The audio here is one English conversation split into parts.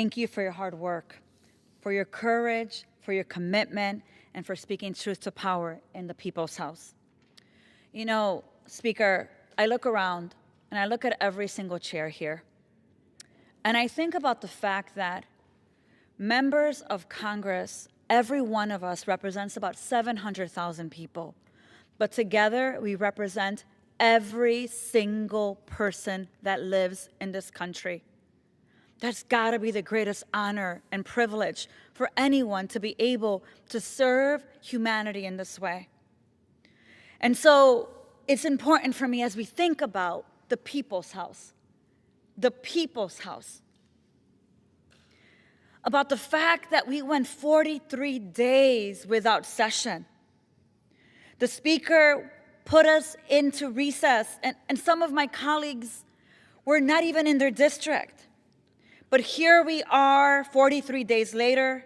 Thank you for your hard work, for your courage, for your commitment, and for speaking truth to power in the people's house. You know, Speaker, I look around and I look at every single chair here, and I think about the fact that members of Congress, every one of us represents about 700,000 people, but together we represent every single person that lives in this country. That's got to be the greatest honor and privilege for anyone to be able to serve humanity in this way. And so it's important for me as we think about the people's house, about the fact that we went 43 days without session. The Speaker put us into recess, and some of my colleagues were not even in their district. But here we are 43 days later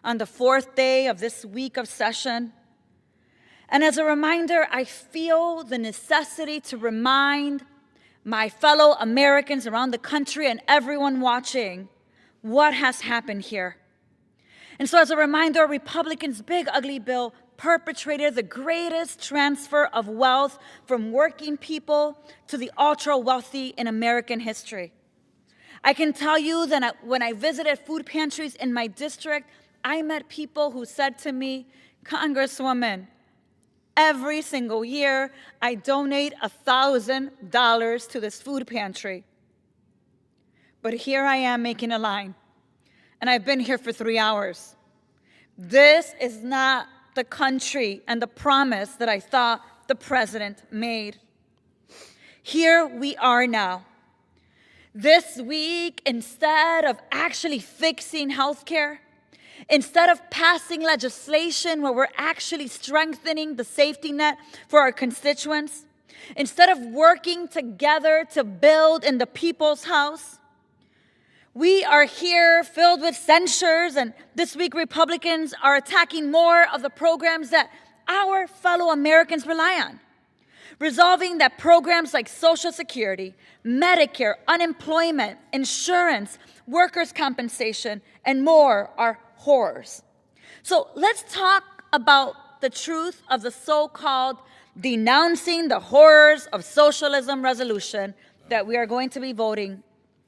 on the fourth day of this week of session. And as a reminder, I feel the necessity to remind my fellow Americans around the country and everyone watching what has happened here. And so as a reminder, Republicans' big ugly bill perpetrated the greatest transfer of wealth from working people to the ultra wealthy in American history. I can tell you that when I visited food pantries in my district, I met people who said to me, Congresswoman, every single year I donate $1,000 to this food pantry. But here I am making a line, and I've been here for 3 hours. This is not the country and the promise that I thought the president made. Here we are now. This week, instead of actually fixing healthcare, instead of passing legislation where we're actually strengthening the safety net for our constituents, instead of working together to build in the people's house, we are here filled with censures, and this week Republicans are attacking more of the programs that our fellow Americans rely on, resolving that programs like Social Security, Medicare, unemployment, insurance, workers' compensation, and more are horrors. So let's talk about the truth of the so-called denouncing the horrors of socialism resolution that we are going to be voting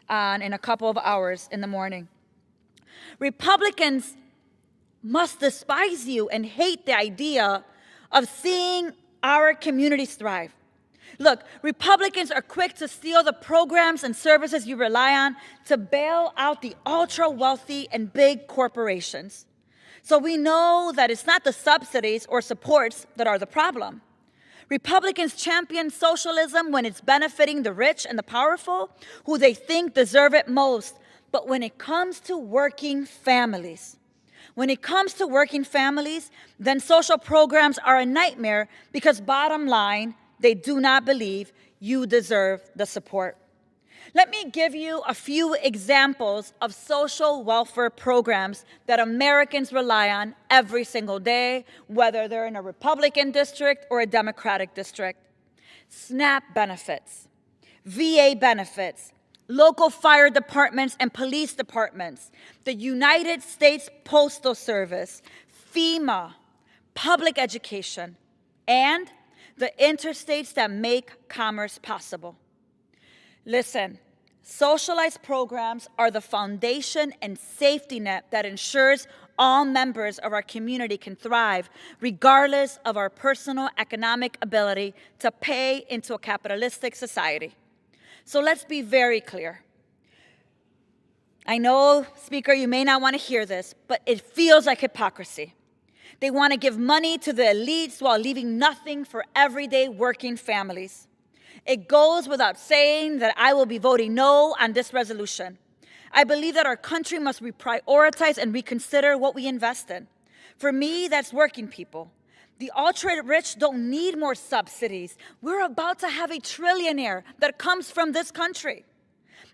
on in a couple of hours in the morning. Republicans must despise you and hate the idea of seeing our communities thrive. Look, Republicans are quick to steal the programs and services you rely on to bail out the ultra-wealthy and big corporations. So we know that it's not the subsidies or supports that are the problem. Republicans champion socialism when it's benefiting the rich and the powerful, who they think deserve it most. But when it comes to working families, then social programs are a nightmare because bottom line, they do not believe you deserve the support. Let me give you a few examples of social welfare programs that Americans rely on every single day, whether they're in a Republican district or a Democratic district. SNAP benefits, VA benefits, local fire departments and police departments, the United States Postal Service, FEMA, public education, and the interstates that make commerce possible. Listen, socialized programs are the foundation and safety net that ensures all members of our community can thrive, regardless of our personal economic ability to pay into a capitalistic society. So let's be very clear. I know, Speaker, you may not want to hear this, but it feels like hypocrisy. They want to give money to the elites while leaving nothing for everyday working families. It goes without saying that I will be voting no on this resolution. I believe that our country must reprioritize and reconsider what we invest in. For me, that's working people. The ultra-rich don't need more subsidies. We're about to have a trillionaire that comes from this country.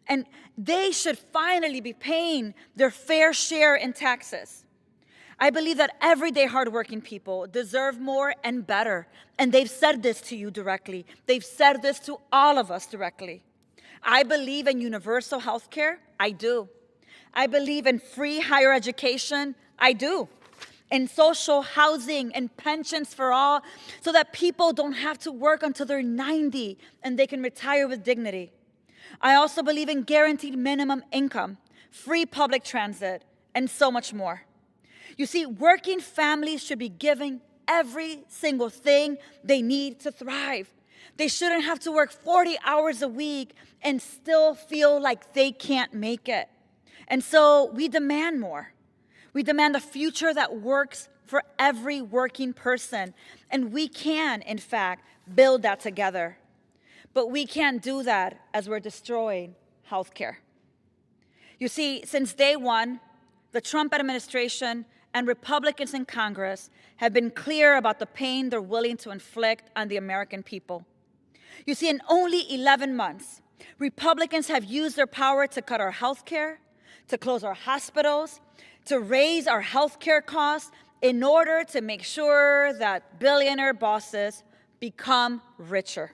And they should finally be paying their fair share in taxes. I believe that everyday hardworking people deserve more and better. And they've said this to you directly. They've said this to all of us directly. I believe in universal health care. I do. I believe in free higher education. I do. In social housing and pensions for all, so that people don't have to work until they're 90 and they can retire with dignity. I also believe in guaranteed minimum income, free public transit, and so much more. You see, working families should be given every single thing they need to thrive. They shouldn't have to work 40 hours a week and still feel like they can't make it. And so we demand more. We demand a future that works for every working person. And we can, in fact, build that together. But we can't do that as we're destroying healthcare. You see, since day one, the Trump administration and Republicans in Congress have been clear about the pain they're willing to inflict on the American people. You see, in only 11 months, Republicans have used their power to cut our health care, to close our hospitals, to raise our health care costs in order to make sure that billionaire bosses become richer.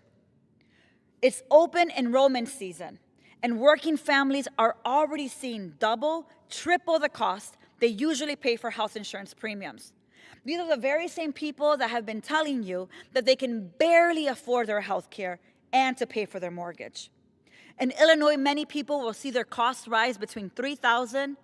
It's open enrollment season, and working families are already seeing double, triple the cost they usually pay for health insurance premiums. These are the very same people that have been telling you that they can barely afford their health care and to pay for their mortgage. In Illinois, many people will see their costs rise between $3,000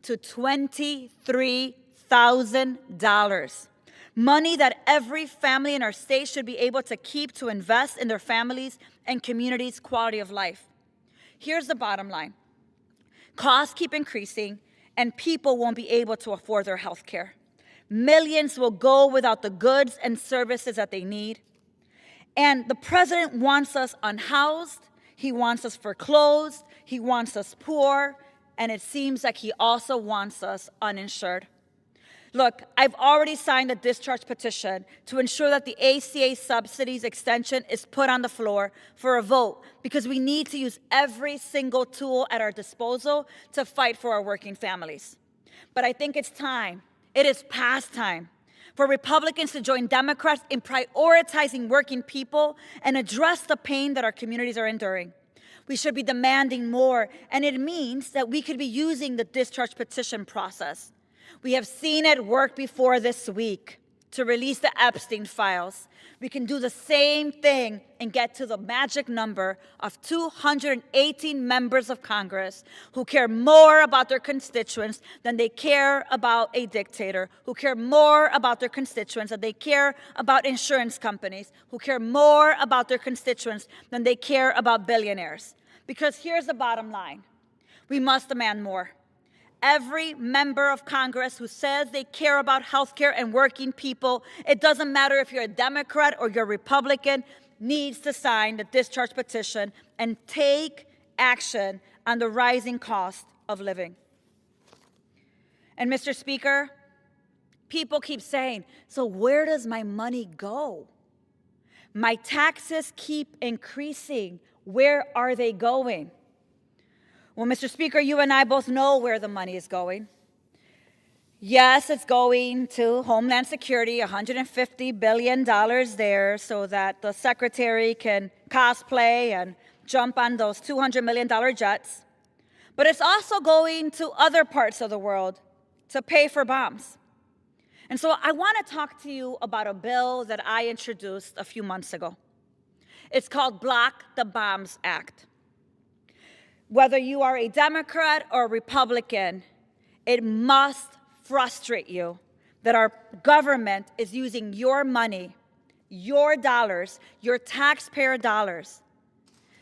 to $23,000. Money that every family in our state should be able to keep to invest in their families and communities' quality of life. Here's the bottom line. Costs keep increasing, and people won't be able to afford their health care. Millions will go without the goods and services that they need. And the president wants us unhoused, he wants us foreclosed, he wants us poor, and it seems like he also wants us uninsured. Look, I've already signed a discharge petition to ensure that the ACA subsidies extension is put on the floor for a vote, because we need to use every single tool at our disposal to fight for our working families. But I think it's time, it is past time, for Republicans to join Democrats in prioritizing working people and address the pain that our communities are enduring. We should be demanding more, and it means that we could be using the discharge petition process. We have seen it work before this week to release the Epstein files. We can do the same thing and get to the magic number of 218 members of Congress who care more about their constituents than they care about a dictator, who care more about their constituents than they care about insurance companies, who care more about their constituents than they care about billionaires. Because here's the bottom line. We must demand more. Every member of Congress who says they care about healthcare and working people, it doesn't matter if you're a Democrat or you're a Republican, needs to sign the discharge petition and take action on the rising cost of living. And Mr. Speaker, people keep saying, so where does my money go? My taxes keep increasing. Where are they going? Well, Mr. Speaker, you and I both know where the money is going. Yes, it's going to Homeland Security, $150 billion there so that the secretary can cosplay and jump on those $200 million jets. But it's also going to other parts of the world to pay for bombs. And so I want to talk to you about a bill that I introduced a few months ago. It's called Block the Bombs Act. Whether you are a Democrat or a Republican, it must frustrate you that our government is using your money, your dollars, your taxpayer dollars,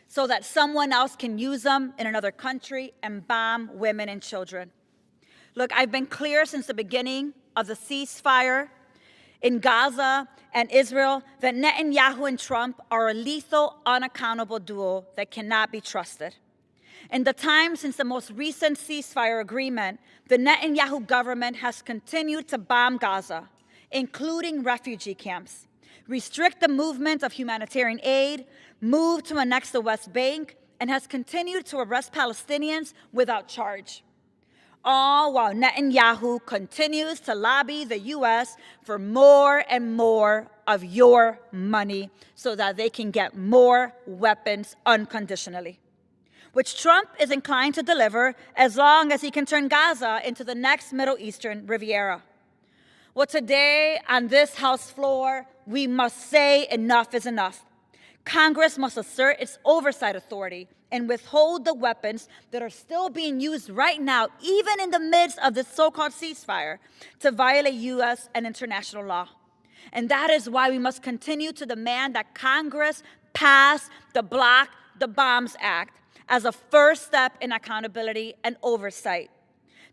so that someone else can use them in another country and bomb women and children. Look, I've been clear since the beginning of the ceasefire in Gaza and Israel that Netanyahu and Trump are a lethal, unaccountable duo that cannot be trusted. In the time since the most recent ceasefire agreement, the Netanyahu government has continued to bomb Gaza, including refugee camps, restrict the movement of humanitarian aid, move to annex the West Bank, and has continued to arrest Palestinians without charge. All while Netanyahu continues to lobby the U.S. for more and more of your money so that they can get more weapons unconditionally. which Trump is inclined to deliver as long as he can turn Gaza into the next Middle Eastern Riviera. Well, today on this House floor, we must say enough is enough. Congress must assert its oversight authority and withhold the weapons that are still being used right now, even in the midst of this so-called ceasefire, to violate U.S. and international law. And that is why we must continue to demand that Congress pass the Block the Bombs Act as a first step in accountability and oversight.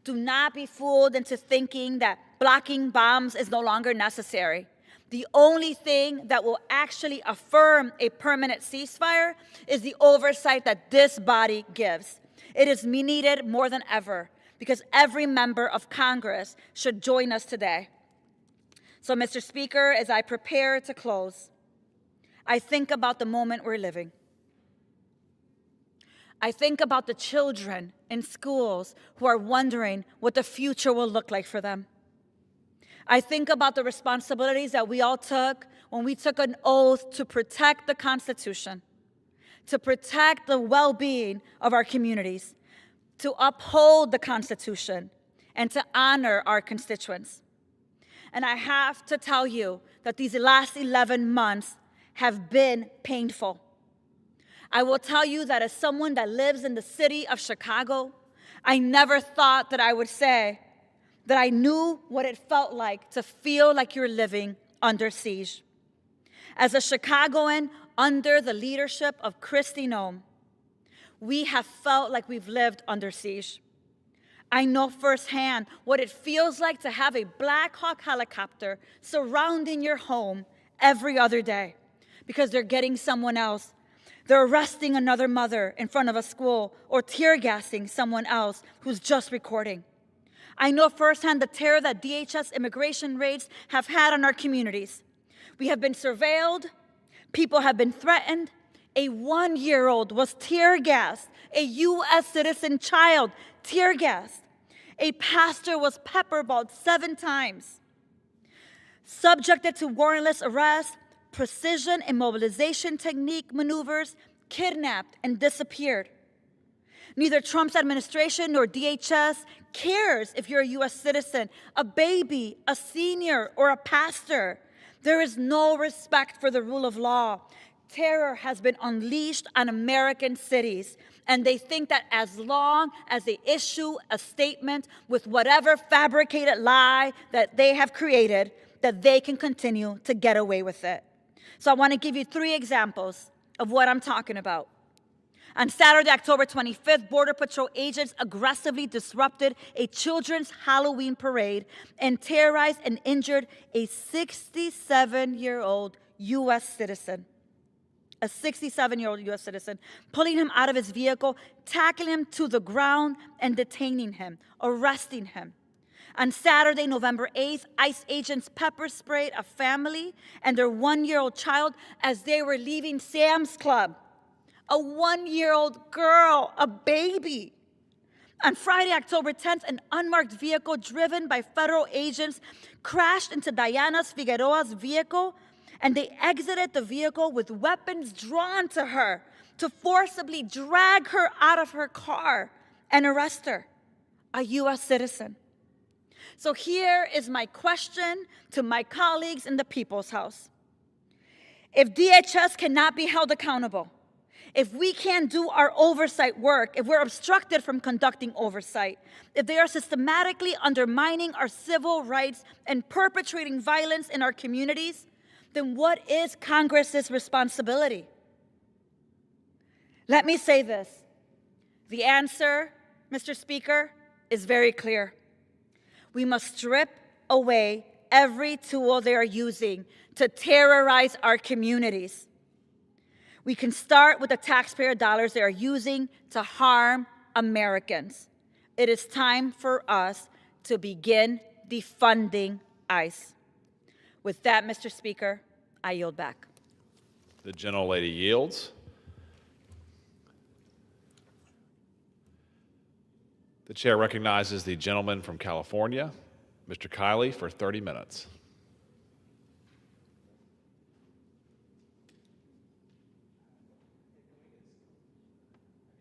Do not be fooled into thinking that blocking bombs is no longer necessary. The only thing that will actually affirm a permanent ceasefire is the oversight that this body gives. It is needed more than ever because every member of Congress should join us today. So, Mr. Speaker, as I prepare to close, I think about the moment we're living. I think about the children in schools who are wondering what the future will look like for them. I think about the responsibilities that we all took when we took an oath to protect the Constitution, to protect the well-being of our communities, to uphold the Constitution, and to honor our constituents. And I have to tell you that these last 11 months have been painful. I will tell you that as someone that lives in the city of Chicago, I never thought that I would say that I knew what it felt like to feel like you're living under siege. As a Chicagoan under the leadership of Kristi Noem, we have felt like we've lived under siege. I know firsthand what it feels like to have a Black Hawk helicopter surrounding your home every other day because they're getting someone else. They're arresting another mother in front of a school or tear gassing someone else who's just recording. I know firsthand the terror that DHS immigration raids have had on our communities. We have been surveilled, people have been threatened, a 1-year-old was tear gassed, a U.S. citizen child tear gassed, a pastor was pepperballed 7 times, subjected to warrantless arrest, precision immobilization technique maneuvers, kidnapped and disappeared. Neither Trump's administration nor DHS cares if you're a U.S. citizen, a baby, a senior, or a pastor. There is no respect for the rule of law. Terror has been unleashed on American cities, and they think that as long as they issue a statement with whatever fabricated lie that they have created, that they can continue to get away with it. So I want to give you 3 examples of what I'm talking about. On Saturday, October 25th, Border Patrol agents aggressively disrupted a children's Halloween parade and terrorized and injured a 67-year-old U.S. citizen. A 67-year-old U.S. citizen, pulling him out of his vehicle, tackling him to the ground, and detaining him, arresting him. On Saturday, November 8th, ICE agents pepper sprayed a family and their 1-year-old child as they were leaving Sam's Club. A 1-year-old girl, a baby. On Friday, October 10th, an unmarked vehicle driven by federal agents crashed into Diana Figueroa's vehicle, and they exited the vehicle with weapons drawn to her to forcibly drag her out of her car and arrest her, a U.S. citizen. So here is my question to my colleagues in the People's House. If DHS cannot be held accountable, if we can't do our oversight work, if we're obstructed from conducting oversight, if they are systematically undermining our civil rights and perpetrating violence in our communities, then what is Congress's responsibility? Let me say this. The answer, Mr. Speaker, is very clear. We must strip away every tool they are using to terrorize our communities. We can start with the taxpayer dollars they are using to harm Americans. It is time for us to begin defunding ICE. With that, Mr. Speaker, I yield back. The gentlelady yields. The chair recognizes the gentleman from California, Mr. Kiley, for 30 minutes.